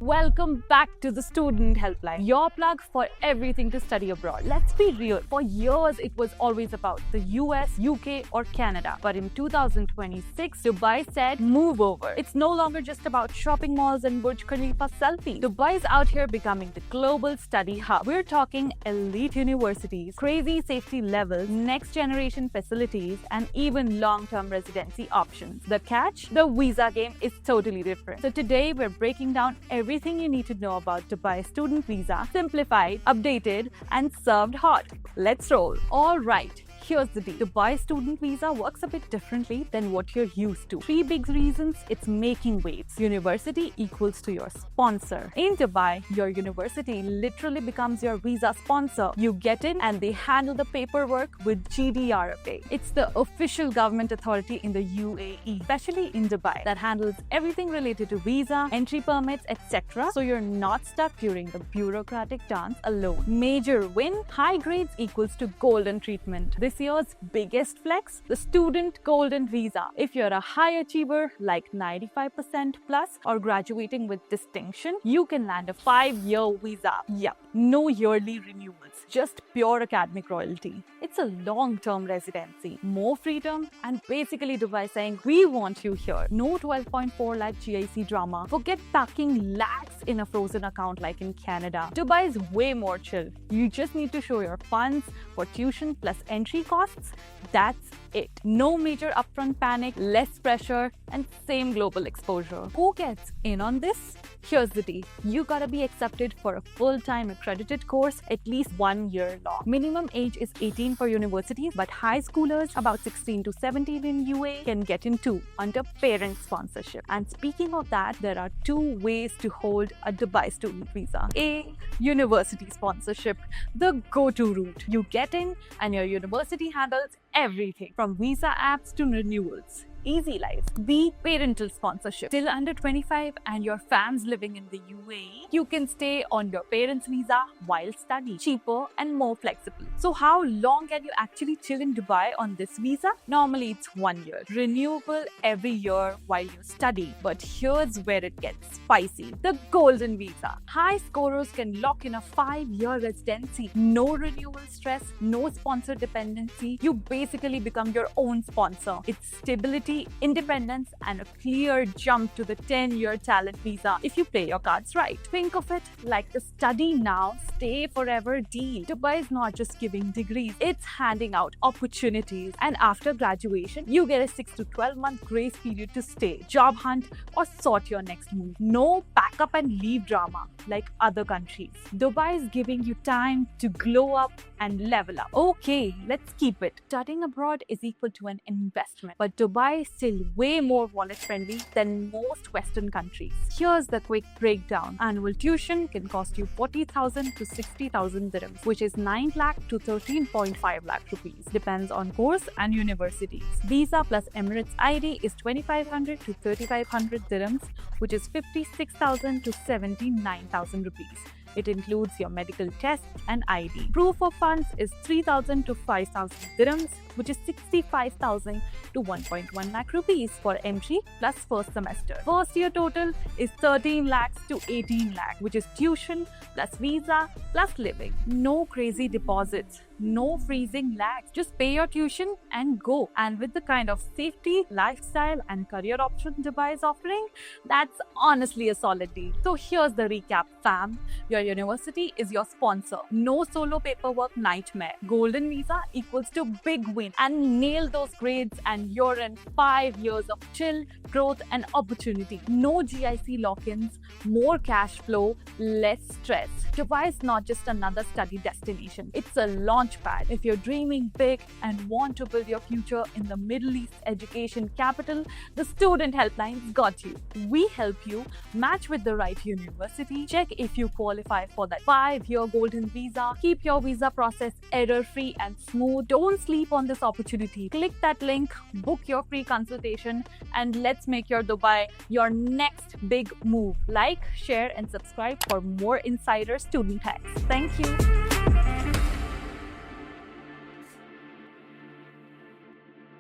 Welcome back to the Student Helpline, your plug for everything to study abroad. Let's be real, for years it was always about the US, UK or Canada. But in 2026, Dubai said move over. It's no longer just about shopping malls and Burj Khalifa selfies. Dubai is out here becoming the global study hub. We're talking elite universities, crazy safety levels, next generation facilities and even long-term residency options. The catch? The visa game is totally different. So today we're breaking down everything you need to know about Dubai student visa, simplified, updated, and served hot. Let's roll. All right. Here's the deal. Dubai student visa works a bit differently than what you're used to. 3 big reasons it's making waves. University equals to your sponsor. In Dubai, your university literally becomes your visa sponsor. You get in and they handle the paperwork with GDRFA. It's the official government authority in the UAE, especially in Dubai, that handles everything related to visa, entry permits, etc. So you're not stuck during the bureaucratic dance alone. Major win, high grades equals to golden treatment. This year's biggest flex, the student golden visa. If you're a high achiever like 95% plus or graduating with distinction, you can land a 5-year visa. Yup, no yearly renewals, just pure academic royalty. It's a long-term residency, more freedom, and basically Dubai saying, we want you here. No 12.4 lakh GIC drama. Forget packing lakhs in a frozen account like in Canada. Dubai is way more chill. You just need to show your funds for tuition plus entry costs. That's it. No major upfront panic, less pressure, and same global exposure. Who gets in on this? Here's the deal. You gotta be accepted for a full-time accredited course at least 1 year long. Minimum age is 18 for universities, but high schoolers about 16 to 17 in UAE can get in too under parent sponsorship. And speaking of that, there are 2 ways to hold a Dubai student visa. A, university sponsorship, the go-to route. You get in and your university handles everything from visa apps to renewals. Easy life. B, parental sponsorship. Till under 25 and your fam's living in the UAE, you can stay on your parents' visa while studying. Cheaper and more flexible. So how long can you actually chill in Dubai on this visa? Normally it's 1 year. Renewable every year while you study. But here's where it gets spicy. The golden visa. High scorers can lock in a 5-year residency. No renewal stress, no sponsor dependency. You basically become your own sponsor. It's stability, independence, and a clear jump to the 10-year talent visa if you play your cards right. Think of it like the study now, stay forever deal. Dubai is not just giving degrees, it's handing out opportunities. And after graduation, you get a 6 to 12-month grace period to stay, job hunt, or sort your next move. No pack up and leave drama like other countries. Dubai is giving you time to glow up and level up. Okay, let's keep it. Studying abroad is equal to an investment, but Dubai is still way more wallet friendly than most Western countries. Here's the quick breakdown. Annual tuition can cost you 40,000 to 60,000 dirhams, which is 9 lakh to 13.5 lakh rupees. Depends on course and universities. Visa plus Emirates ID is 2,500 to 3,500 dirhams, which is 56,000 to 79,000 rupees. It includes your medical tests and ID. Proof of funds is 3,000 to 5,000 dirhams, which is 65,000 to 1.1 lakh rupees for entry plus first semester. First year total is 13 lakhs to 18 lakh, which is tuition plus visa plus living. No crazy deposits, no freezing lakhs. Just pay your tuition and go. And with the kind of safety, lifestyle, and career option Dubai is offering, that's honestly a solid deal. So here's the recap, fam. Your university is your sponsor. No solo paperwork nightmare. Golden visa equals to big win. And nail those grades and you're in 5 years of chill, growth, and opportunity. No GIC lock-ins, more cash flow, less stress. Dubai is not just another study destination. It's a launch pad. If you're dreaming big and want to build your future in the Middle East education capital, the Student Helpline's got you. We help you match with the right university, check if you qualify for that 5-year golden visa, keep your visa process error-free and smooth. Don't sleep on this opportunity. Click that link, book your free consultation, and let's make your Dubai your next big move. Like, share, and subscribe for more insider student hacks. Thank you.